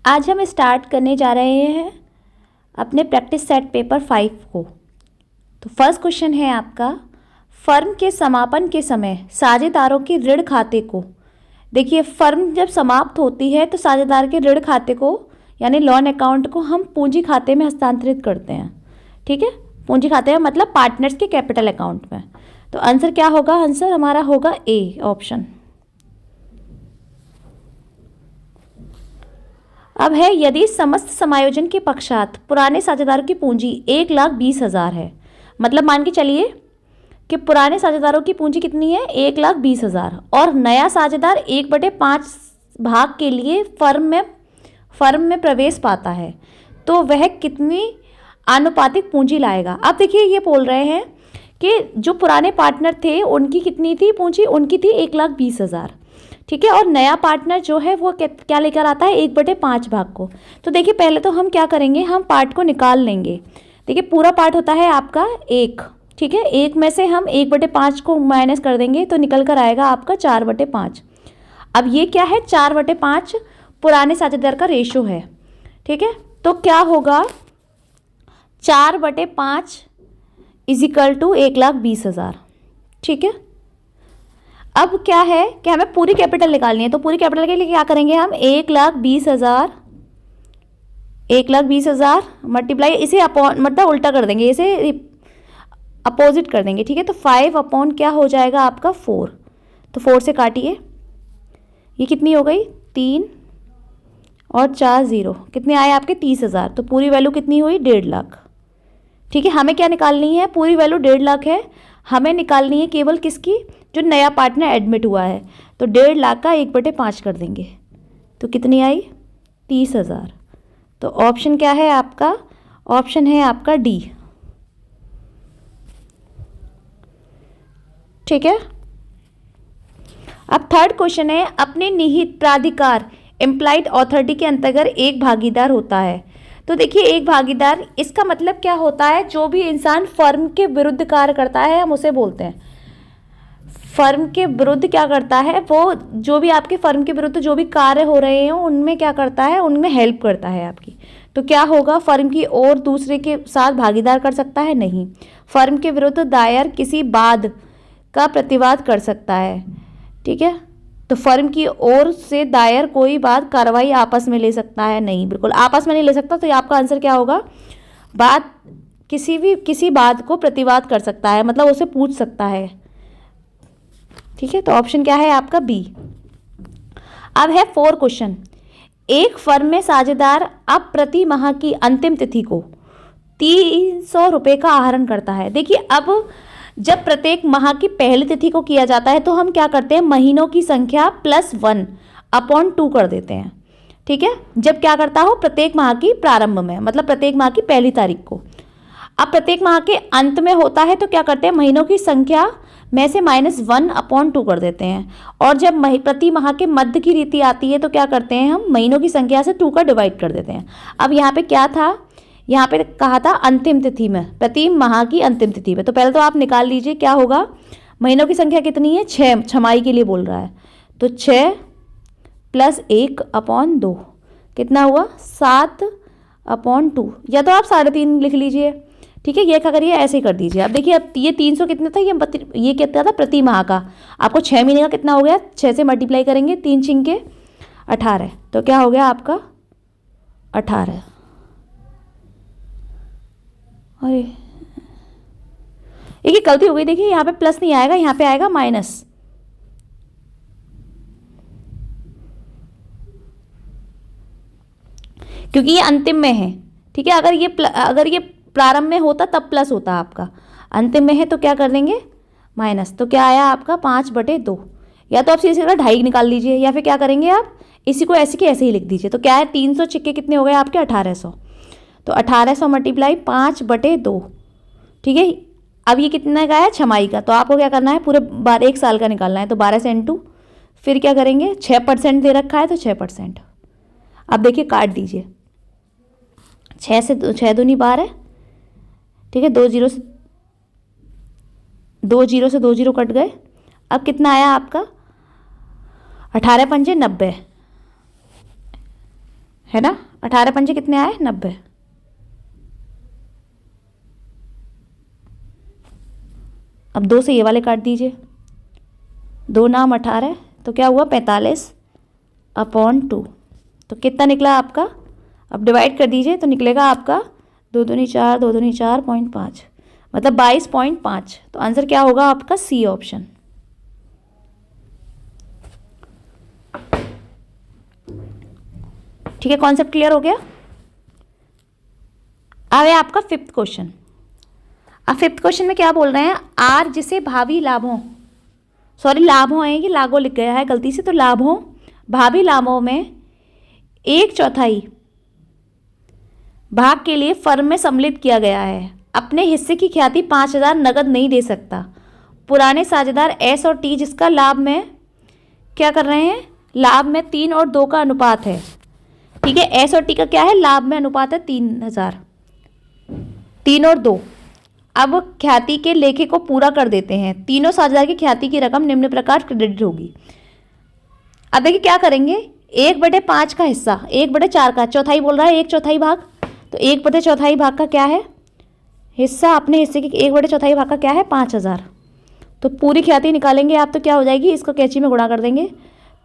आज हम स्टार्ट करने जा रहे हैं अपने प्रैक्टिस सेट पेपर 5 को। तो फर्स्ट क्वेश्चन है आपका, फर्म के समापन के समय साझेदारों के ऋण खाते को, देखिए फर्म जब समाप्त होती है तो साझेदार के ऋण खाते को यानी लोन अकाउंट को हम पूंजी खाते में हस्तांतरित करते हैं। ठीक है, पूंजी खाते में मतलब पार्टनर्स के कैपिटल अकाउंट में। तो आंसर क्या होगा? आंसर हमारा होगा ए ऑप्शन। अब है, यदि समस्त समायोजन के पश्चात पुराने साझेदारों की पूंजी 1,20,000 है, मतलब मान के चलिए कि पुराने साझेदारों की पूंजी कितनी है? 1,20,000 और नया साझेदार 1/5 भाग के लिए फर्म में प्रवेश पाता है, तो वह कितनी आनुपातिक पूंजी लाएगा? अब देखिए ये बोल रहे हैं कि जो पुराने पार्टनर थे उनकी कितनी थी पूंजी? उनकी थी 1,20,000। ठीक है, और नया पार्टनर जो है वो क्या लेकर आता है? 1/5 भाग को। तो देखिए पहले तो हम क्या करेंगे, हम पार्ट को निकाल लेंगे। देखिए पूरा पार्ट होता है आपका 1, ठीक है, 1 में से हम 1/5 को माइनस कर देंगे तो निकल कर आएगा आपका 4/5। अब ये क्या है? 4/5 पुराने साझेदार का रेशो है। ठीक है, तो क्या होगा? 4/5 = 1,20,000। ठीक है, अब क्या है कि हमें पूरी कैपिटल निकालनी है, तो पूरी कैपिटल के लिए क्या करेंगे हम? 1,20,000 मल्टीप्लाई, इसे अपॉन मतलब उल्टा कर देंगे, इसे अपोजिट कर देंगे। ठीक है, तो 5 अपॉन क्या हो जाएगा आपका? 4। तो 4 से काटिए, ये कितनी हो गई? 3 और 4 0, कितने आए आपके? 30,000। तो पूरी वैल्यू कितनी हुई? 1.5 लाख। ठीक है, हमें क्या निकालनी है? पूरी वैल्यू 1.5 लाख है, हमें निकालनी है केवल किसकी? जो नया पार्टनर एडमिट हुआ है। तो 1.5 लाख का 1/5 कर देंगे, तो कितनी आई? 30,000। तो ऑप्शन क्या है आपका? ऑप्शन है आपका डी। ठीक है, अब थर्ड क्वेश्चन है, अपने निहित प्राधिकार एम्प्लॉयड अथॉरिटी के अंतर्गत एक भागीदार होता है। तो देखिए एक भागीदार, इसका मतलब क्या होता है? जो भी इंसान फर्म के विरुद्ध कार्य करता है हम उसे बोलते हैं। फर्म के विरुद्ध क्या करता है? वो जो भी आपके फर्म के विरुद्ध जो भी कार्य हो रहे हैं उनमें क्या करता है? उनमें हेल्प करता है आपकी। तो क्या होगा? फर्म की और दूसरे के साथ भागीदार कर सकता है? नहीं। फर्म के विरुद्ध दायर किसी वाद का प्रतिवाद कर सकता है। ठीक है, तो फर्म की ओर से दायर कोई बात कार्रवाई आपस में ले सकता है? नहीं, बिल्कुल आपस में नहीं ले सकता। तो ये आपका आंसर क्या होगा? बात किसी बात को प्रतिवाद कर सकता है, मतलब उसे पूछ सकता है। ठीक है, तो ऑप्शन क्या है आपका? बी। अब है 4 क्वेश्चन, एक फर्म में साझेदार अब प्रति माह की अंतिम तिथि को 300 रुपये का आहरण करता है। देखिए अब जब प्रत्येक माह की पहली तिथि को किया जाता है तो हम क्या करते हैं? महीनों की संख्या +1/2 कर देते हैं। ठीक है, जब क्या करता हो? प्रत्येक माह की प्रारंभ में, मतलब प्रत्येक माह की पहली तारीख को। अब प्रत्येक माह के अंत में होता है तो क्या करते हैं? महीनों की संख्या में से -1/2 कर देते हैं। और जब प्रति माह के मध्य की रीति आती है तो क्या करते हैं? हम महीनों की संख्या से 2 का डिवाइड कर देते हैं। अब यहाँ पे क्या था? यहाँ पे कहा था अंतिम तिथि में, प्रति माह की अंतिम तिथि में। तो पहले तो आप निकाल लीजिए क्या होगा? महीनों की संख्या कितनी है? 6, छमाही के लिए बोल रहा है। तो 6 + 1/2 कितना हुआ? 7/2, या तो आप 3.5 लिख लीजिए। ठीक है, ये क्या करिए? ऐसे ही कर दीजिए। अब देखिए अब ये 300 कितना था? ये कितना था? प्रति माह का। आपको 6 महीने का कितना हो गया? 6 से मल्टीप्लाई करेंगे, 3 × 18, तो क्या हो गया आपका? 18। अरे एक गलती हो गई, देखिए यहाँ पे प्लस नहीं आएगा, यहाँ पे आएगा माइनस। क्योंकि ये अंतिम में है। ठीक है, अगर ये प्रारंभ में होता तब प्लस होता आपका, अंतिम में है तो क्या कर देंगे? माइनस। तो क्या आया आपका? 5/2। या तो आप सीधे सीधा 2.5 निकाल लीजिए, या फिर क्या करेंगे आप? इसी को ऐसे के ऐसे ही लिख दीजिए। तो क्या है? 300 छिक्के कितने हो गए आपके? 1800। तो 1800 मल्टीप्लाई 5/2। ठीक है, अब ये कितना का है? छमाही का। तो आपको क्या करना है? पूरे 1 साल का निकालना है। तो 12 से इंटू, फिर क्या करेंगे? 6% दे रखा है तो 6%। अब देखिए काट दीजिए, 6 से 6 दूनी 12। ठीक है, 2 0 से 2 0 कट गए। अब कितना आया आपका? 18 × 5 = 90, है ना। 18 पंजे कितने आए, 90। अब 2 से ये वाले काट दीजिए, 2 नाम 18, तो क्या हुआ 45/2। तो कितना निकला आपका, अब डिवाइड कर दीजिए तो निकलेगा आपका 2 दूनी 4, 2 दूनी 4.5, मतलब 22.5। तो आंसर क्या होगा आपका, सी ऑप्शन। ठीक है, कॉन्सेप्ट क्लियर हो गया। अब है आपका 5th क्वेश्चन। अब 5th क्वेश्चन में क्या बोल रहे हैं, आर जिसे भावी लाभों, सॉरी लाभों है, ये लागो लिख गया है गलती से, तो लाभों भावी लाभों में 1/4 भाग के लिए फर्म में सम्मिलित किया गया है। अपने हिस्से की ख्याति 5,000 नगद नहीं दे सकता। पुराने साझेदार एस और टी, जिसका लाभ में क्या कर रहे हैं, लाभ में 3 और 2 का अनुपात है। ठीक है, एस और टी का क्या है, लाभ में अनुपात है 3,000, 3 और 2। अब ख्याति के लेखे को पूरा कर देते हैं। तीनों साझेदार की ख्याति की रकम निम्न प्रकार क्रेडिट होगी। अब देखिए क्या करेंगे, 1/5 का हिस्सा 1/4 का, चौथाई बोल रहा है, 1/4 भाग, तो 1/4 भाग का क्या है हिस्सा, अपने हिस्से की 1/4 भाग का क्या है 5,000। तो पूरी ख्याति निकालेंगे आप, तो क्या हो जाएगी, इसको कैंची में गुणा कर देंगे,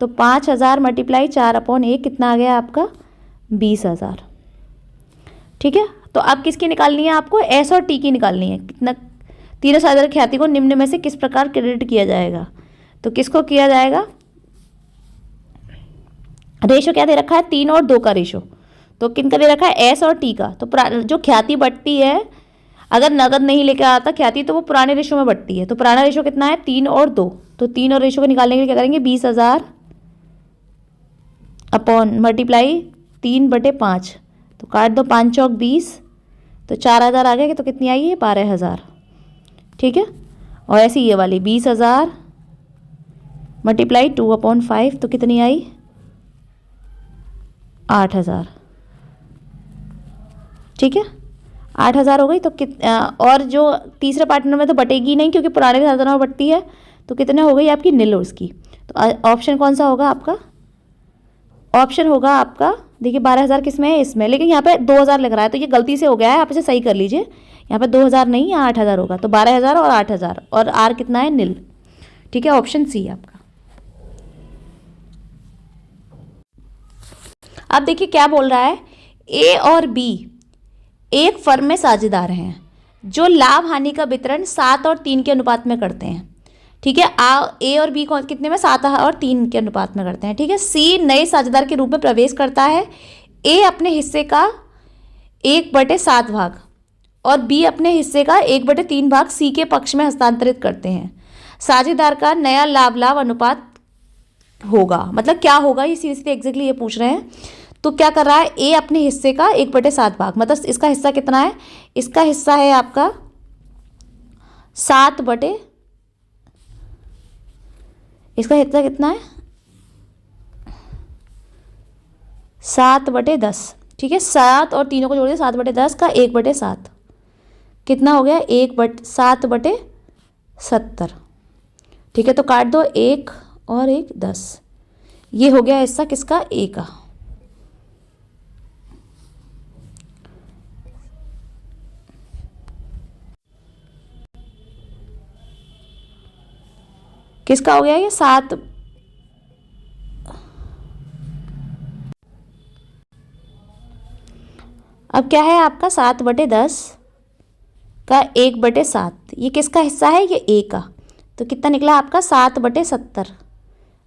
तो 5,000 × 4/1 कितना आ गया आपका 20,000। ठीक है, तो अब किसकी निकालनी है आपको, एस और टी की निकालनी है। कितना, तीनों साझेदार ख्याति को निम्न में से किस प्रकार क्रेडिट किया जाएगा, तो किसको किया जाएगा, रेशो क्या दे रखा है, 3 और 2 का रेशो, तो किनका दे रखा है, एस और टी का। तो जो ख्याति बढ़ती है, अगर नगद नहीं लेकर आता ख्याति, तो वो पुराने रेशो में बढ़ती है। तो पुराना रेशो कितना है, 3 और 2, तो 3 और रेशो को निकालने के लिए क्या करेंगे, 20,000 अपॉन मल्टीप्लाई 3/5, तो काट दो 5 चौक 20, तो 4,000 आ गया, तो कितनी आई है 12,000। ठीक है, और ऐसी ये वाली 20,000 मल्टीप्लाई 2/5, तो कितनी आई 8,000। ठीक है, 8,000 हो गई। तो और जो तीसरे पार्टनर में तो बटेगी नहीं, क्योंकि पुराने साधनों में बटती है, तो कितने हो गई आपकी नील उसकी। तो ऑप्शन कौन सा होगा आपका, ऑप्शन होगा आपका, देखिए 12,000 किस में है, इसमें, लेकिन यहाँ पे 2,000 लिख रहा है, तो ये गलती से हो गया है, आप इसे सही कर लीजिए। यहाँ पे 2,000 नहीं, यहाँ 8,000 होगा, तो 12,000 और 8,000, और आर कितना है नील। ठीक है, ऑप्शन सी आपका। अब देखिए क्या बोल रहा है, ए और बी एक फर्म में साझेदार हैं जो लाभ हानि का वितरण 7 और 3 के अनुपात में करते हैं। ठीक है, ए और बी कितने में, 7 और 3 के अनुपात में करते हैं। ठीक है, सी नए साझेदार के रूप में प्रवेश करता है। ए अपने हिस्से का 1/7 भाग और बी अपने हिस्से का 1/3 भाग सी के पक्ष में हस्तांतरित करते हैं। साझेदार का नया लाभ अनुपात होगा, मतलब क्या होगा, ये सीधे सीधे एग्जैक्टली ये पूछ रहे हैं। तो क्या कर रहा है, ए अपने हिस्से का 1/7 भाग, मतलब इसका हिस्सा कितना है, इसका हिस्सा है आपका 7/, इसका हिस्सा कितना है 7/10। ठीक है, 7 और 3 को जोड़ दिया, 7/10 का 1/7 कितना हो गया 7/70। ठीक है, तो काट दो 1 और 1 10, ये हो गया हिस्सा किसका, ए का। किसका हो गया ये 7, अब क्या है आपका 7/10 का 1/7, ये किसका हिस्सा है, ये ए का। तो कितना निकला आपका 7/70,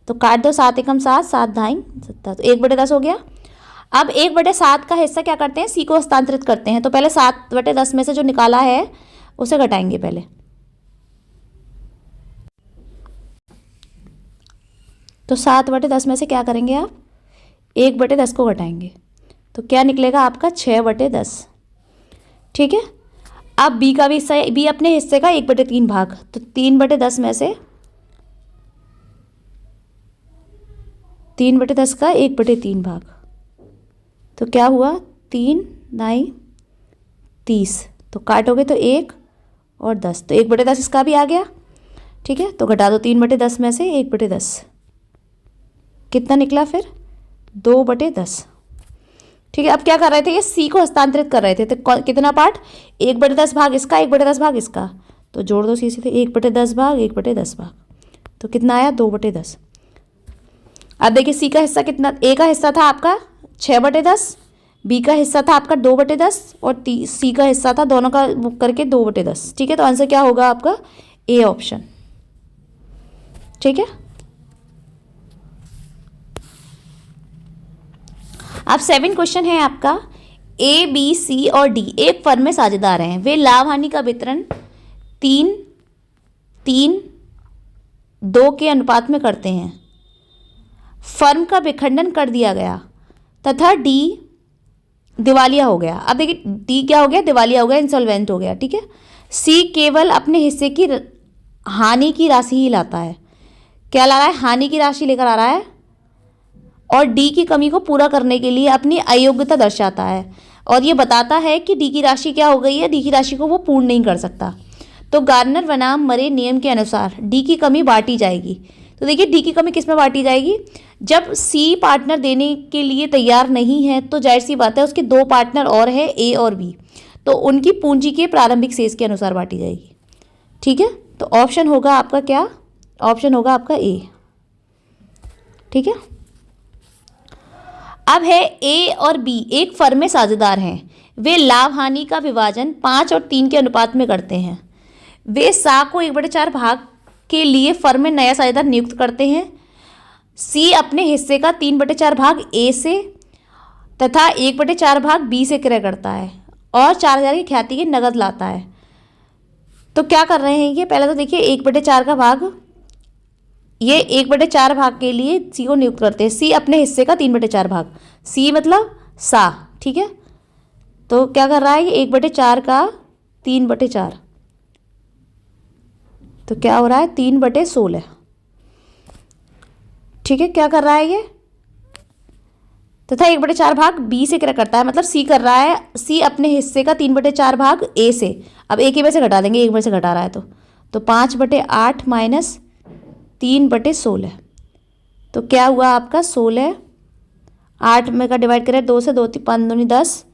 तो काट दो 7 एकम 7, 7 दाई 70, तो 1/10 हो गया। अब 1/7 का हिस्सा क्या करते हैं, सी को हस्तांतरित करते हैं। तो पहले 7/10 में से जो निकाला है उसे घटाएंगे पहले, तो 7/10 में से क्या करेंगे आप, 1/10 को घटाएंगे, तो क्या निकलेगा आपका 6/10। ठीक है, अब बी का भी हिस्सा है, बी अपने हिस्से का 1/3 भाग, तो 3/10 में से 3/10 का 1/3 भाग, तो क्या हुआ 3 9 30, तो काटोगे तो 1 और 10, तो 1/10 इसका भी आ गया। ठीक है, तो घटा दो 3/10 में से 1/10, कितना निकला फिर 2/10। ठीक है, अब क्या कर रहे थे, ये सी को हस्तांतरित कर रहे थे, तो कितना पार्ट, 1/10 भाग इसका, 1/10 भाग इसका, तो जोड़ दो सी से, 1/10 भाग 1/10 भाग, तो कितना आया, 2/10। अब देखिए सी का हिस्सा कितना, ए का हिस्सा था आपका 6/10, बी का हिस्सा था आपका 2/10 और सी का हिस्सा था, दोनों का करके 2/10। ठीक है, तो आंसर क्या होगा आपका, ए ऑप्शन। ठीक है, अब 7 क्वेश्चन है आपका, ए बी सी और डी एक फर्म में साझेदार हैं, वे लाभ हानि का वितरण 3:3:2 के अनुपात में करते हैं। फर्म का विखंडन कर दिया गया तथा डी दिवालिया हो गया। अब देखिए डी क्या हो गया, दिवालिया हो गया, इंसॉल्वेंट हो गया। ठीक है, सी केवल अपने हिस्से की हानि की राशि ही लाता है, क्या ला रहा है, हानि की राशि लेकर आ रहा है, और डी की कमी को पूरा करने के लिए अपनी अयोग्यता दर्शाता है, और ये बताता है कि डी की राशि क्या हो गई है, डी की राशि को वो पूर्ण नहीं कर सकता। तो गार्नर बनाम मरे नियम के अनुसार डी की कमी बांटी जाएगी। तो देखिए डी की कमी किस में बांटी जाएगी, जब सी पार्टनर देने के लिए तैयार नहीं है तो जाहिर सी बात है उसके 2 पार्टनर और है, ए और बी, तो उनकी पूंजी के प्रारंभिक शेष के अनुसार बांटी जाएगी। ठीक है, तो ऑप्शन होगा आपका क्या, ऑप्शन होगा आपका ए। ठीक है, अब है ए और बी एक फर्म में साझेदार हैं, वे लाभ हानि का विभाजन 5 और 3 के अनुपात में करते हैं। वे सा को 1/4 भाग के लिए फर्म में नया साझेदार नियुक्त करते हैं। सी अपने हिस्से का 3/4 भाग ए से तथा 1/4 भाग बी से क्रय करता है और 4,000 की ख्याति की नगद लाता है। तो क्या कर रहे हैं ये, पहले तो देखिए 1/4 का भाग, ये 1/4 भाग के लिए सी को नियुक्त करते हैं। सी अपने हिस्से का 3/4 भाग, सी मतलब सा। ठीक है, तो क्या कर रहा है ये 1/4 का 3/4, तो क्या हो रहा है 3/16। ठीक है, क्या कर रहा है ये, तथा 1/4 भाग बी से क्रय करता है, मतलब सी कर रहा है, सी अपने हिस्से का 3/4 भाग ए से, अब ए की वजह से घटा देंगे, 1 में से घटा रहा है तो 5/8 माइनस 3/16, तो क्या हुआ आपका 16, 8 में का डिवाइड करें 2 से, 2 5 दूनी 10,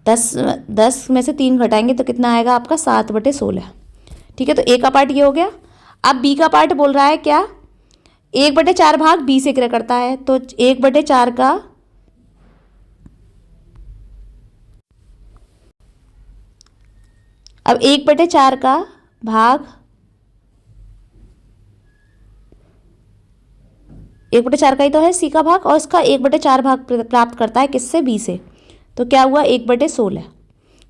10 में से 3 घटाएंगे तो कितना आएगा आपका 7/16। ठीक है, तो ए का पार्ट ये हो गया। अब बी का पार्ट बोल रहा है क्या, 1/4 भाग बी से क्रय करता है, तो 1/4 का अब 1/4 का भाग 1/4 का ही तो है सी का भाग, और इसका 1/4 भाग प्राप्त करता है किससे, बी से, तो क्या हुआ 1/16,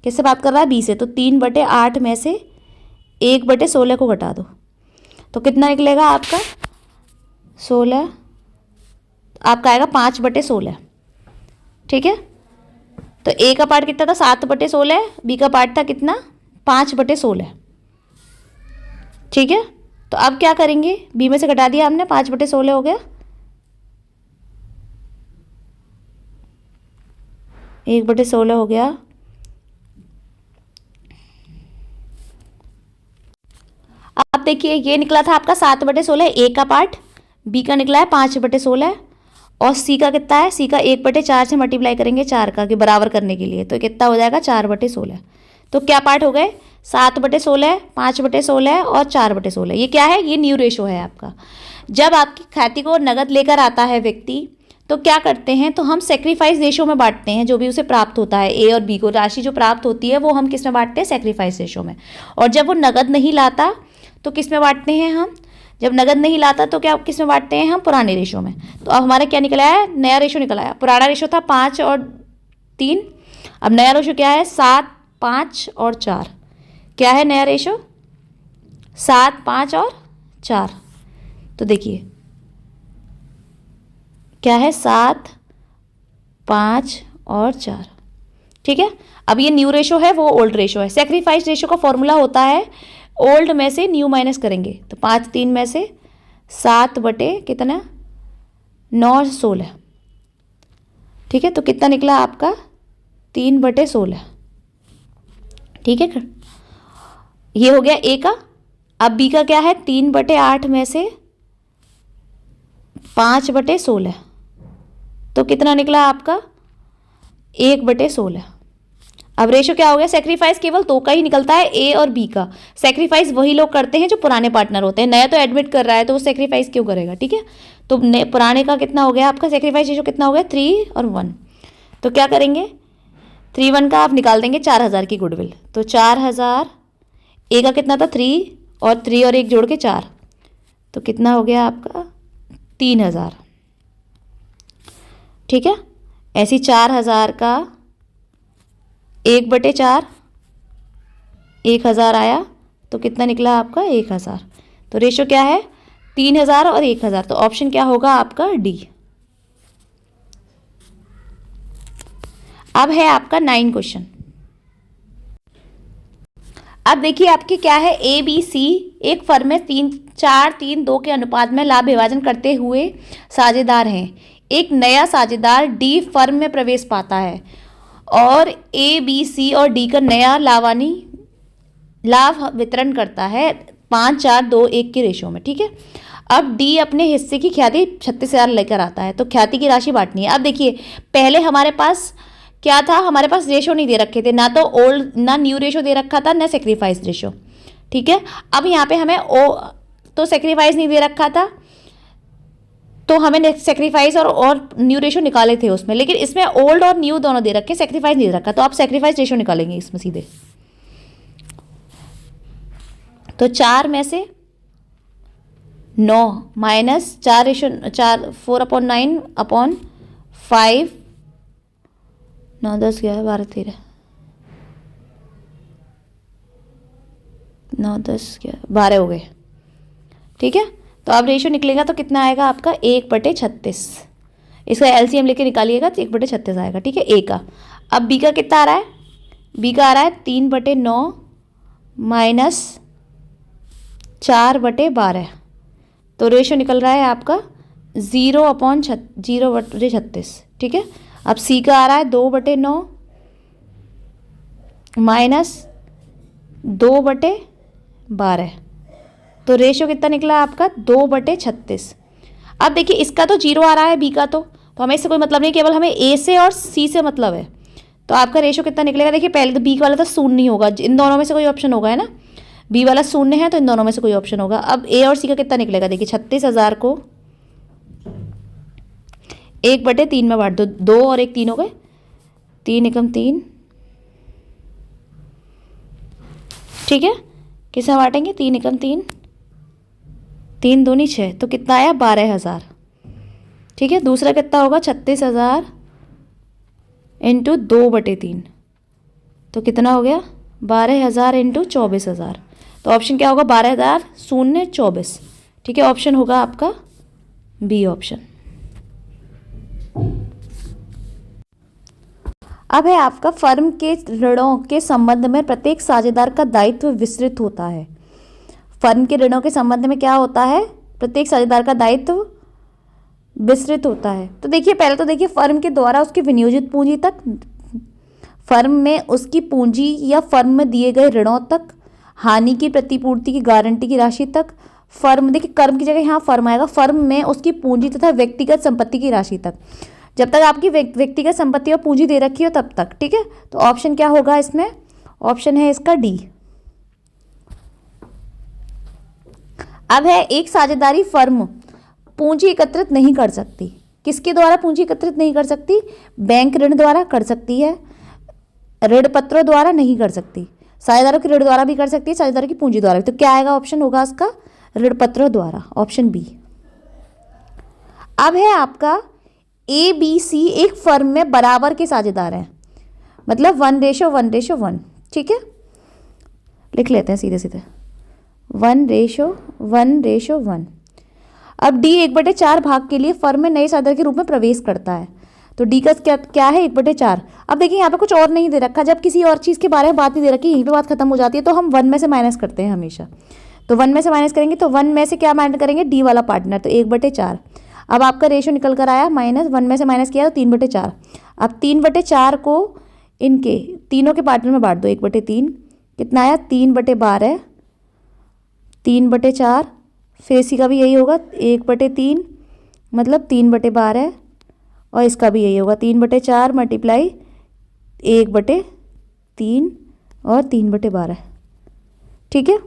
किससे बात कर रहा है, बी से, तो 3/8 में से 1/16 को घटा दो तो कितना निकलेगा आपका 16, आपका आएगा 5/16। ठीक है, तो ए का पार्ट कितना था 7/16, बी का पार्ट था कितना 5/16। ठीक है, तो अब क्या करेंगे, बी में से घटा दिया हमने, 5/16 हो गया, 1/16 हो गया। अब देखिए ये निकला था आपका 7/16 ए का पार्ट, बी का निकला है 5/16, और सी का कितना है, सी का 1/4 से मल्टीप्लाई करेंगे 4 का, कि बराबर करने के लिए, तो कितना हो जाएगा 4/16। तो क्या पार्ट हो गए 7/16, 5/16 और 4/16। ये क्या है, ये न्यू रेशो है आपका। जब आपकी ख्याति को नगद लेकर आता है व्यक्ति तो क्या करते हैं, तो हम सेक्रीफाइस रेशो में बांटते हैं, जो भी उसे प्राप्त होता है ए और बी को राशि जो प्राप्त होती है वो हम किस में बांटते हैं, सेक्रीफाइस रेशो में। और जब वो नगद नहीं लाता तो किस में बांटते हैं हम, जब नगद नहीं लाता तो क्या किस में बांटते हैं हम, पुराने रेशो में। तो अब हमारा क्या निकला है, नया रेशो निकला है। पुराना रेशो था 5 और 3, अब नया रेशो क्या है 7, 5 और 4। क्या है नया रेशो 7, 5 और 4। तो देखिए क्या है 7, 5 और 4। ठीक है, अब ये न्यू रेशो है, वो ओल्ड रेशो है। सेक्रीफाइस रेशो का फॉर्मूला होता है ओल्ड में से न्यू माइनस करेंगे, तो 5 3 में से 7 बटे कितना 9 16। ठीक है, तो कितना निकला आपका 3/16। ठीक है, ये हो गया ए का। अब बी का क्या है 3/8 में से 5/16, तो कितना निकला आपका 1/16। अब रेशो क्या हो गया, सेक्रीफाइस केवल 2 का ही निकलता है, ए और बी का। सेक्रीफाइस वही लोग करते हैं जो पुराने पार्टनर होते हैं, नया तो एडमिट कर रहा है तो वो सेक्रीफाइस क्यों करेगा, ठीक है। तो पुराने का कितना हो गया आपका सेक्रीफाइस रेशो कितना हो गया, 3 और 1। तो क्या करेंगे, 3 1 का आप निकाल देंगे 4000 की गुडविल, तो 4000, ए का कितना था 3, और 3 और 1 जोड़ के 4, तो कितना हो गया आपका 3000, ठीक है। ऐसी 4000 का 1/4, 1000 आया, तो कितना निकला आपका 1000। तो रेशो क्या है, 3000 और 1000, तो ऑप्शन क्या होगा आपका डी। अब है आपका 9 क्वेश्चन। अब देखिए आपके क्या है, ए बी सी एक फर्म में 4-3-2 के अनुपात में लाभ विभाजन करते हुए साझेदार हैं। एक नया साझेदार डी फर्म में प्रवेश पाता है और ए बी सी और डी का नया लाभ वितरण करता है 5-4-2-1 के रेशो में, ठीक है। अब डी अपने हिस्से की ख्याति 36,000 लेकर आता है, तो ख्याति की राशि बांटनी है। अब देखिए पहले हमारे पास क्या था, हमारे पास रेशो नहीं दे रखे थे, ना तो ओल्ड ना न्यू रेशो दे रखा था, ना सेक्रीफाइस रेशो, ठीक है। अब यहाँ पे हमें तो सेक्रीफाइस नहीं दे रखा था, तो हमें सेक्रीफाइस और न्यू रेशो निकाले थे उसमें, लेकिन इसमें ओल्ड और न्यू दोनों दे रखे, सेक्रीफाइस नहीं दे रखा, तो आप सेक्रीफाइस रेशो निकालेंगे इसमें सीधे। तो 4 में से 9 माइनस 4/9/5, 9 10 11 12 13, 9 10 11 12 हो गए, ठीक है। तो अब रेशो निकलेगा तो कितना आएगा आपका 1/36। इसका एलसीएम लेके निकालिएगा तो 1/36 आएगा, ठीक है, ए का। अब बी का कितना आ रहा है, बी का आ रहा है 3/9 माइनस 4/12, तो रेशो निकल रहा है आपका 0/36, ठीक है। अब सी का आ रहा है 2/9 माइनस 2/12, तो रेशो कितना निकला आपका 2/36। अब देखिए इसका तो 0 आ रहा है बी का, तो हमें इससे कोई मतलब नहीं, केवल हमें ए से और सी से मतलब है। तो आपका रेशो कितना निकलेगा, देखिए पहले तो बी वाला तो शून्य नहीं होगा, इन दोनों में से कोई ऑप्शन होगा, है ना। बी वाला शून्य है तो इन दोनों में से कोई ऑप्शन होगा। अब ए और सी का कितना निकलेगा, देखिए 36,000 को 1/3 में बांट दो, 2 और 1 3 हो गए, 3 एकम 3, ठीक है। किसे बांटेंगे, 3 एकम 3, 3 दूनी 6, तो कितना आया 12,000, ठीक है। दूसरा कितना होगा 36,000 इंटू 2/3, तो कितना हो गया 12,000 इंटू 24,000, तो ऑप्शन क्या होगा 12,000 ठीक है। ऑप्शन होगा आपका बी ऑप्शन। अब है आपका फर्म के ऋणों के संबंध में प्रत्येक साझेदार का दायित्व विस्तृत होता है। फर्म के ऋणों के संबंध में क्या होता है, प्रत्येक साझेदार का दायित्व विस्तृत होता है। तो देखिए पहले तो देखिए फर्म के द्वारा उसकी विनियोजित पूंजी तक, फर्म में उसकी पूंजी या फर्म में दिए गए ऋणों तक, हानि की प्रतिपूर्ति की गारंटी की राशि तक, फर्म, देखिए कर्म की जगह यहाँ फर्म आएगा, फर्म में उसकी पूंजी तथा व्यक्तिगत संपत्ति की राशि तक, जब तक आपकी व्यक्तिगत संपत्ति और पूंजी दे रखी हो तब तक, ठीक है। तो ऑप्शन क्या होगा इसमें, ऑप्शन है इसका डी। अब है एक साझेदारी फर्म पूंजी एकत्रित नहीं कर सकती, किसके द्वारा पूंजी एकत्रित नहीं कर सकती, बैंक ऋण द्वारा कर सकती है, ऋण पत्रों द्वारा नहीं कर सकती, साझेदारों के ऋण द्वारा भी कर सकती है, साझेदारों की पूंजी द्वारा भी। तो क्या आएगा, ऑप्शन होगा उसका ऋण पत्रों द्वारा, ऑप्शन बी। अब है आपका ए बी सी एक फर्म में बराबर के साझेदार हैं, मतलब 1:1:1, ठीक है। लिख लेते हैं सीधे सीधे 1:1:1। अब डी 1/4 भाग के लिए फर्म में नए साझेदार के रूप में प्रवेश करता है, तो डी का क्या है 1/4। अब देखिए यहाँ पे कुछ और नहीं दे रखा, जब किसी और चीज़ के बारे में बात नहीं दे रखी, यहीं पे बात खत्म हो जाती है, तो हम 1 में से माइनस करते हैं हमेशा। तो 1 में से माइनस करेंगे तो 1 में से क्या माइनस करेंगे, डी वाला पार्टनर, तो 1/4। अब आपका रेशो निकल कर आया -1 में से माइनस किया तो 3/4। अब 3/4 को इनके तीनों के पार्टनर में बांट दो, 1/3, कितना आया 3/12, 3/4, फिर इसी का भी यही होगा 1/3, मतलब 3/12, और इसका भी यही होगा 3/4 × 1/3 और 3/12, ठीक है।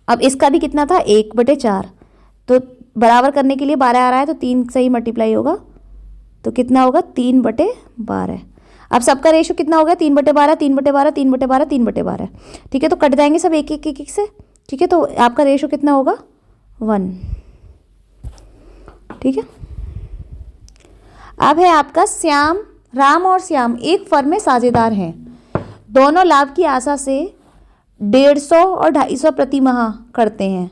अब इसका भी कितना था, 1/4, तो बराबर करने के लिए 12 आ रहा है तो 3 से ही मल्टीप्लाई होगा, तो कितना होगा 3/12। अब सबका रेशो कितना हो गया, 3/12, 3/12, 3/12, 3/12, ठीक है। तो कट जाएंगे सब एक एक एक एक से, ठीक है। तो आपका रेशो कितना होगा 1, ठीक है। अब है आपका श्याम, राम और श्याम एक फर्म में साझेदार हैं। दोनों लाभ की आशा से 150 और 250 प्रति माह करते हैं।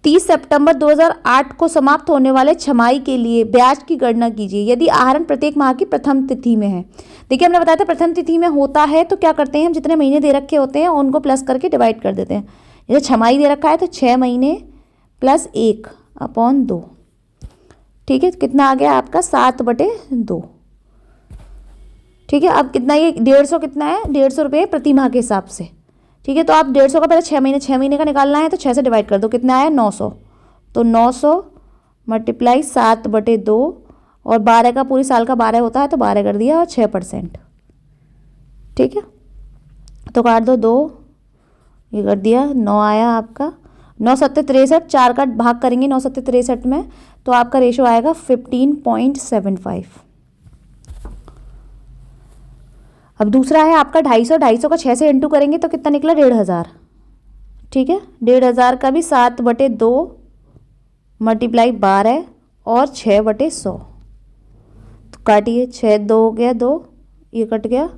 30 सितंबर 2008 को समाप्त होने वाले छमाही के लिए ब्याज की गणना कीजिए यदि आहरण प्रत्येक माह की प्रथम तिथि में है। देखिए हमने बताया था प्रथम तिथि में होता है तो क्या करते हैं हम, जितने महीने दे रखे होते हैं उनको प्लस करके डिवाइड कर देते हैं। जैसे छमाही दे रखा है तो 6 महीने प्लस 1/2, ठीक है। कितना आ गया आपका 7/2, ठीक है। अब कितना, ये 150 कितना है, 150 रुपये प्रति माह के हिसाब से, ठीक है। तो आप 150 का पहले 6 महीने का निकालना है तो 6 से डिवाइड कर दो, कितना आया 900, तो 900 मल्टीप्लाई 7/2 और 12 का पूरी साल का 12 होता है तो 12 कर दिया और 6%, ठीक है। तो काट दो 2, ये कर दिया 9 आया आपका, 9 7 63, 4 का भाग करेंगे 9 7 63 में तो आपका रेशो आएगा 15.75। अब दूसरा है आपका 250, 250 का 6 से इंटू करेंगे तो कितना निकला 1500, ठीक है। 1500 का भी 7/2 मल्टीप्लाई 12 और 6/100, तो काटिए 6 2 हो गया 2, ये कट गया।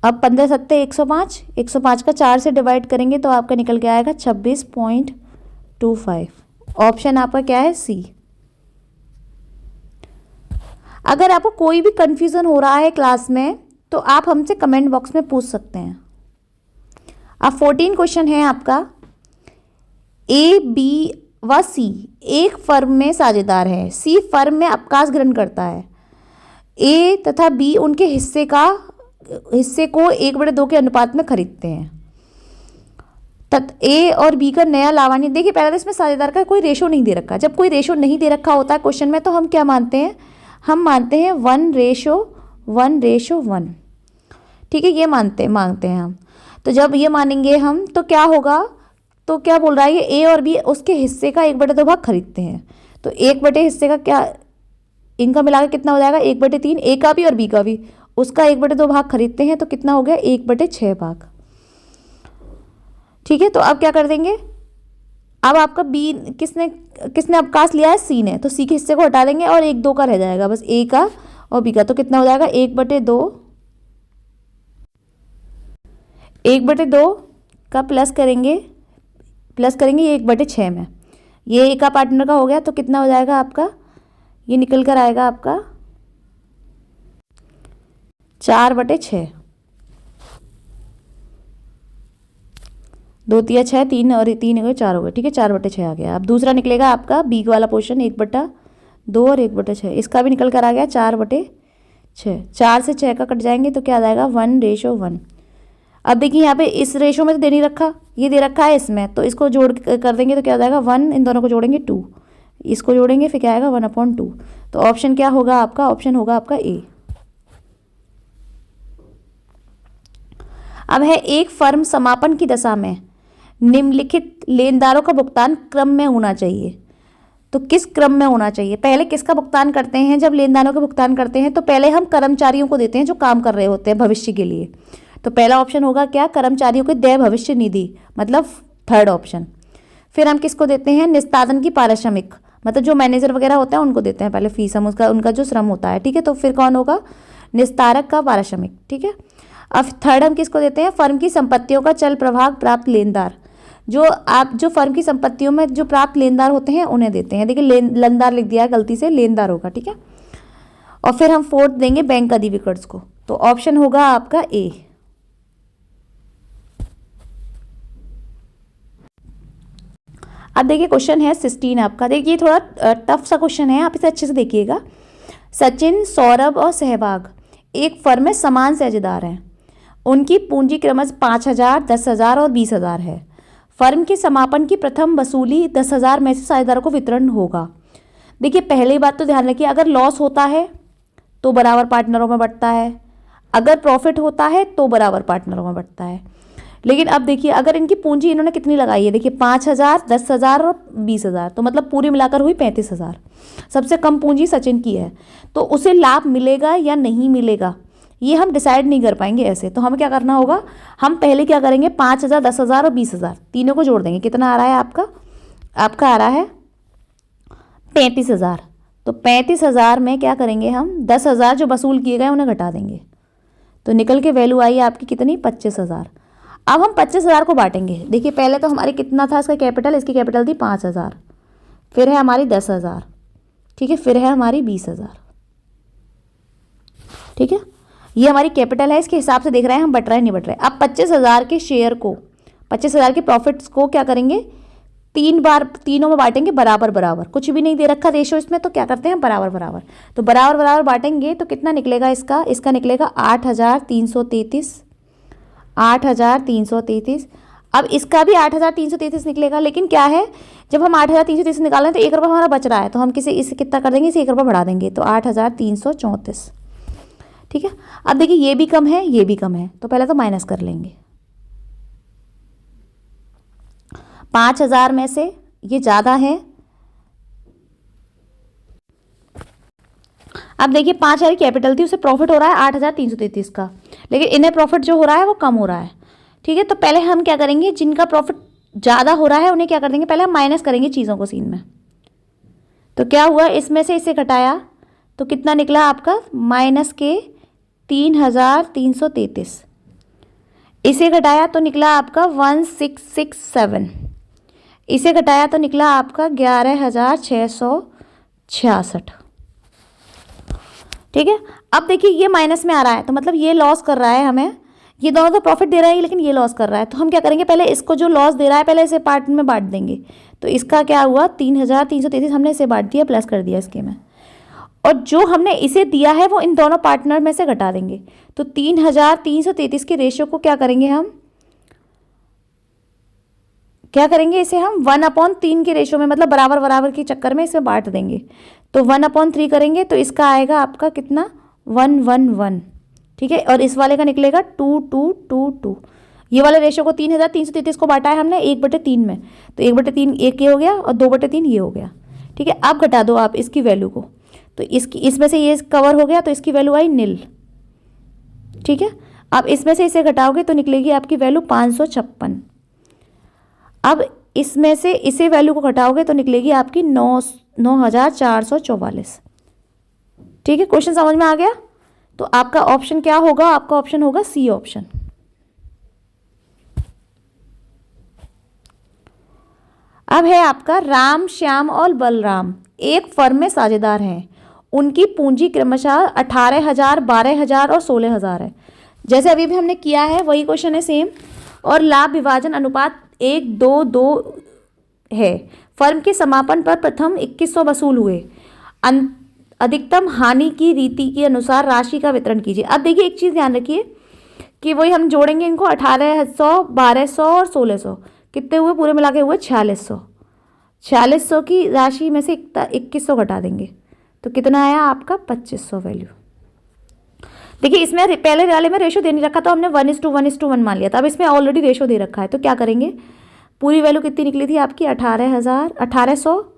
अब 15 7 105, 105 का 4 से डिवाइड करेंगे तो आपका निकल के आएगा 26.25। ऑप्शन आपका क्या है सी। अगर आपको कोई भी कंफ्यूजन हो रहा है क्लास में तो आप हमसे कमेंट बॉक्स में पूछ सकते हैं। अब 14 क्वेश्चन है आपका, ए बी व सी एक फर्म में साझेदार है। सी फर्म में अवकाश ग्रहण करता है। ए तथा बी उनके हिस्से को 1/2 के अनुपात में खरीदते हैं। ए और बी का नया लाभान्वित, देखिए पहले तो इसमें साझेदार का कोई रेशो नहीं दे रखा। जब कोई रेशो नहीं दे रखा होता है क्वेश्चन में तो हम क्या मानते हैं, हम मानते हैं 1:1:1, ठीक है। ये मानते हैं हम। तो जब ये मानेंगे हम तो क्या होगा, तो क्या बोल रहा है ये, ए और बी उसके हिस्से का 1/2 भाग खरीदते हैं। तो 1/2 हिस्से का क्या, इनका मिलाकर कितना हो जाएगा 1/3, ए का भी और बी का भी, उसका 1/2 भाग खरीदते हैं तो कितना हो गया 1/6 भाग, ठीक है। तो अब क्या कर देंगे, अब आपका बी किसने अवकाश लिया है, सी ने, तो सी के हिस्से को हटा देंगे और 1/2 का रह जाएगा बस, ए का और बी का, तो कितना हो जाएगा 1/2 का प्लस करेंगे ये 1/6 में, ये ए का पार्टनर का हो गया तो कितना हो जाएगा आपका, ये निकल कर आएगा आपका 4/6, 2 3 6, 3 और 3 हो गए 4 हो गए, ठीक है। 4/6 आ गया। अब दूसरा निकलेगा आपका बी वाला पोर्शन 1/2 और 1/6, इसका भी निकल कर आ गया 4/6। 4 से 6 का कट जाएंगे तो क्या आ जाएगा 1:1। अब देखिए यहाँ पे इस रेशो में तो दे नहीं रखा, ये दे रखा है इसमें, तो इसको जोड़ कर देंगे तो क्या हो जाएगा 1, इन दोनों को जोड़ेंगे 2, इसको जोड़ेंगे फिर क्या आएगा 1/2। तो ऑप्शन क्या होगा आपका, ऑप्शन होगा आपका ए। अब है एक फर्म समापन की दशा में निम्नलिखित लेनदारों का भुगतान क्रम में होना चाहिए। तो किस क्रम में होना चाहिए, पहले किसका भुगतान करते हैं, जब लेनदारों का भुगतान करते हैं तो पहले हम कर्मचारियों को देते हैं जो काम कर रहे होते हैं भविष्य के लिए। तो पहला ऑप्शन होगा क्या, कर्मचारियों के देय भविष्य निधि, मतलब थर्ड ऑप्शन। फिर हम किसको देते हैं, निस्तारण की पारिश्रमिक, मतलब जो मैनेजर वगैरह होता है उनको देते हैं पहले फीस, हम उनका जो श्रम होता है, ठीक है। तो फिर कौन होगा, निस्तारक का पारिश्रमिक, ठीक है। अब थर्ड हम किसको देते हैं, फर्म की संपत्तियों का चल प्रभाग प्राप्त लेनदार, जो फर्म की संपत्तियों में जो प्राप्त लेनदार होते हैं उन्हें देते हैं। देखिए लेनदार लिख दिया है गलती से, लेनदार होगा, ठीक है। और फिर हम फोर्थ देंगे बैंक अधिविकर्स को, तो ऑप्शन होगा आपका ए। अब देखिए क्वेश्चन है 16 आपका, देखिए थोड़ा टफ सा क्वेश्चन है, आप इसे अच्छे से देखिएगा। सचिन, सौरभ और सहवाग एक फर्म में समान साझेदार हैं। उनकी पूंजी क्रमश 5,000, 10,000 और 20,000 है। फर्म के समापन की प्रथम वसूली 10,000 में से साझेदारों को वितरण होगा। देखिए पहली बात तो ध्यान रखिए, अगर लॉस होता है तो बराबर पार्टनरों में बंटता है, अगर प्रॉफिट होता है तो बराबर पार्टनरों में बंटता है। लेकिन अब देखिए, अगर इनकी पूंजी इन्होंने कितनी लगाई है, देखिए 5,000, 10,000 और 20,000, तो मतलब पूरी मिलाकर हुई 35,000। सबसे कम पूंजी सचिन की है, तो उसे लाभ मिलेगा या नहीं मिलेगा ये हम डिसाइड नहीं कर पाएंगे ऐसे। तो हमें क्या करना होगा, हम पहले क्या करेंगे, 5,000, 10,000 और 20,000 तीनों को जोड़ देंगे। कितना आ रहा है आपका, आपका आ रहा है 35,000। तो 35,000 में क्या करेंगे हम, 10,000 जो वसूल किए गए उन्हें घटा देंगे, तो निकल के वैल्यू आई आपकी कितनी, 25,000। अब हम 25,000 को बांटेंगे। देखिए पहले तो हमारी कितना था इसका कैपिटल, इसकी कैपिटल थी 5,000, फिर है हमारी 10,000, ठीक है, फिर है हमारी 20,000, ठीक है, ये हमारी कैपिटल है। इसके हिसाब से देख रहे हैं हम बट रहे नहीं बट रहे। अब 25,000 के शेयर को, 25,000 के प्रॉफिट्स को क्या करेंगे, 3 बार तीनों में बांटेंगे बराबर बराबर, कुछ भी नहीं दे रखा रेशो इसमें, तो क्या करते हैं बराबर बराबर। तो बराबर बराबर बांटेंगे तो कितना निकलेगा इसका, इसका निकलेगा 8,333, 8,333। अब इसका भी 8,333 निकलेगा, लेकिन क्या है, जब हम 8,333 निकाल रहे हैं तो 1 रुपये हमारा बच रहा है, तो हम किसे इसे कितना कर देंगे, इसे 1 रुपये बढ़ा देंगे, तो 8,334, ठीक है। अब देखिए ये भी कम है, ये भी कम है, तो पहले तो माइनस कर लेंगे। 5,000 में से ये ज़्यादा है। अब देखिए 5,000 कैपिटल थी, उसे प्रॉफिट हो रहा है 8,333 का, लेकिन इन्हें प्रॉफिट जो हो रहा है वो कम हो रहा है, ठीक है। तो पहले हम क्या करेंगे, जिनका प्रॉफिट ज़्यादा हो रहा है उन्हें क्या कर देंगे, पहले हम माइनस करेंगे चीज़ों को सीन में। तो क्या हुआ, इसमें से इसे घटाया तो कितना निकला आपका, माइनस के 3,333, इसे घटाया तो निकला आपका 1,667, इसे घटाया तो निकला आपका 11,666, ठीक है। अब देखिए ये माइनस में आ रहा है, तो मतलब ये लॉस कर रहा है हमें, ये दोनों तो प्रॉफिट दे रहा है लेकिन ये लॉस कर रहा है। तो हम क्या करेंगे, पहले इसको जो लॉस दे रहा है पहले इसे पार्ट में बांट देंगे। तो इसका क्या हुआ, 3,333 हमने इसे बांट दिया, प्लस कर दिया इसके में, और जो हमने इसे दिया है वो इन दोनों पार्टनर में से घटा देंगे। तो 3,333 के रेशियो को क्या करेंगे, हम क्या करेंगे, इसे हम 1/3 के रेशियो में, मतलब बराबर बराबर के चक्कर में इसे बांट देंगे। तो 1/3 करेंगे तो इसका आएगा आपका कितना, 111, ठीक है, और इस वाले का निकलेगा 2,222। ये वाले रेशियो को 3,333 को बांटा है हमने 1/3 में, तो 1/3 एक ये हो गया और 2/3 ये हो गया, ठीक है। अब घटा दो आप इसकी वैल्यू को, तो इसकी इसमें से ये कवर हो गया तो इसकी वैल्यू आई निल, ठीक है। अब इसमें से इसे घटाओगे तो निकलेगी आपकी वैल्यू 556। अब इसमें से इसे वैल्यू को घटाओगे तो निकलेगी आपकी 9,444, ठीक है। क्वेश्चन समझ में आ गया। तो आपका ऑप्शन क्या होगा, आपका ऑप्शन होगा सी ऑप्शन। अब है आपका राम, श्याम और बलराम एक फर्म में साझेदार हैं, उनकी पूंजी क्रमशः 18,000, 12,000 और 16,000 है। जैसे अभी भी हमने किया है वही क्वेश्चन है सेम, और लाभ विभाजन अनुपात 1:2:2 है। फर्म के समापन पर प्रथम 2,100 वसूल हुए, अधिकतम हानि की रीति के अनुसार राशि का वितरण कीजिए। अब देखिए एक चीज़ ध्यान रखिए कि वही हम जोड़ेंगे इनको, 18,100, 1,200 और 1,600, कितने हुए, पूरे मिला के हुए 4,600। 4,600 की राशि में से 2,100 घटा देंगे तो कितना आया आपका 2,500 वैल्यू। देखिए इसमें पहले वाले में रेशो दे नहीं रखा तो हमने 1:1:1 मान लिया था, अब इसमें ऑलरेडी रेशो दे रखा है तो क्या करेंगे, पूरी वैल्यू कितनी निकली थी आपकी 18,000, 1,800,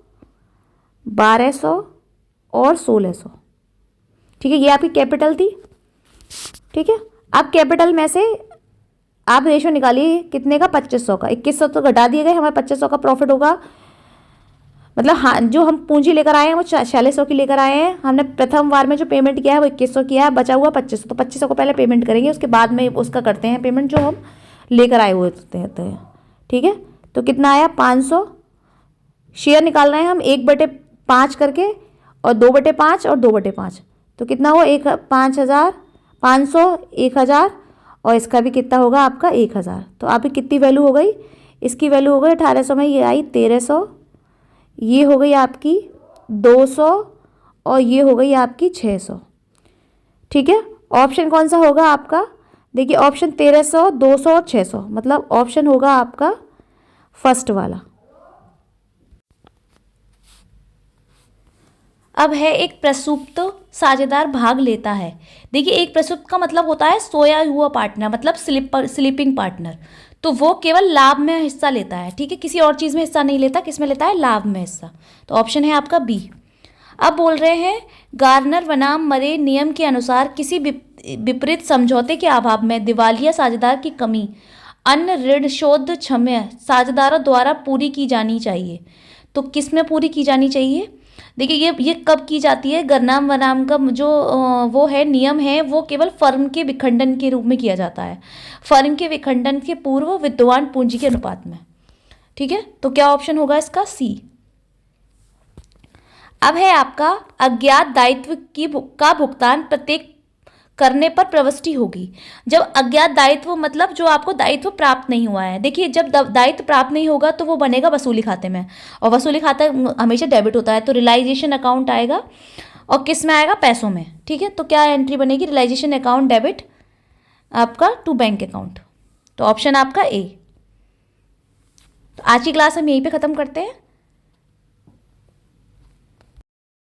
1,200 और 1,600, ठीक है। ये आपकी कैपिटल थी, ठीक है। अब कैपिटल में से आप रेशो निकालिए कितने का, 2,500 का, 2,100 तो घटा दिए गए, हमारे 2,500 का प्रॉफिट होगा, मतलब हाँ जो हम पूंजी लेकर आए हैं वो 4,600 की लेकर आए हैं, हमने प्रथम बार में जो पेमेंट किया है वो 2,100 किया है, बचा हुआ 2,500, तो 2,500 को पहले पेमेंट करेंगे, उसके बाद में उसका करते हैं पेमेंट जो हम लेकर आए हुए होते हैं, ठीक है। तो कितना आया 500, शेयर निकाल रहे हैं हम 1/5 करके, और 2/5 और 2/5, तो कितना हुआ 5,000, 500, 1,000, और इसका भी कितना होगा आपका 1,000। तो आपकी कितनी वैल्यू हो गई, इसकी वैल्यू हो गई 1,800 में ये आई 1,300, ये हो गई आपकी 200, और ये हो गई आपकी 600, ठीक है। ऑप्शन कौन सा होगा आपका, देखिए ऑप्शन 1,300, 200 और 600, मतलब ऑप्शन होगा आपका फर्स्ट वाला। अब है एक प्रसुप्त साझेदार भाग लेता है। देखिए एक प्रसुप्त का मतलब होता है सोया हुआ पार्टनर, मतलब स्लीपिंग पार्टनर। तो वो केवल लाभ में हिस्सा लेता है, ठीक है, किसी और चीज़ में हिस्सा नहीं लेता। किस में लेता है? लाभ में हिस्सा। तो ऑप्शन है आपका बी। अब बोल रहे हैं गार्नर बनाम मरे नियम के अनुसार किसी विपरीत समझौते के अभाव में दिवालिया साझेदार की कमी अन्य ऋण शोध क्षम्य साझेदारों द्वारा पूरी की जानी चाहिए। तो किस में पूरी की जानी चाहिए? देखिए ये कब की जाती है? गरनाम वनाम का जो वो है नियम है, वो केवल फर्म के विखंडन के रूप में किया जाता है, फर्म के विखंडन के पूर्व विद्यमान पूंजी के अनुपात में। ठीक है, तो क्या ऑप्शन होगा इसका? सी। अब है आपका अज्ञात दायित्व का भुगतान प्रत्येक करने पर प्रविष्टि होगी। जब अज्ञात दायित्व मतलब जो आपको दायित्व प्राप्त नहीं हुआ है। देखिए जब दायित्व प्राप्त नहीं होगा तो वो बनेगा वसूली खाते में, और वसूली खाता हमेशा डेबिट होता है, तो रियलाइजेशन अकाउंट आएगा। और किस में आएगा? पैसों में। ठीक है, तो क्या एंट्री बनेगी? रियलाइजेशन अकाउंट डेबिट आपका टू बैंक अकाउंट। तो ऑप्शन आपका ए। तो आज की क्लास हम यहीं पे ख़त्म करते हैं।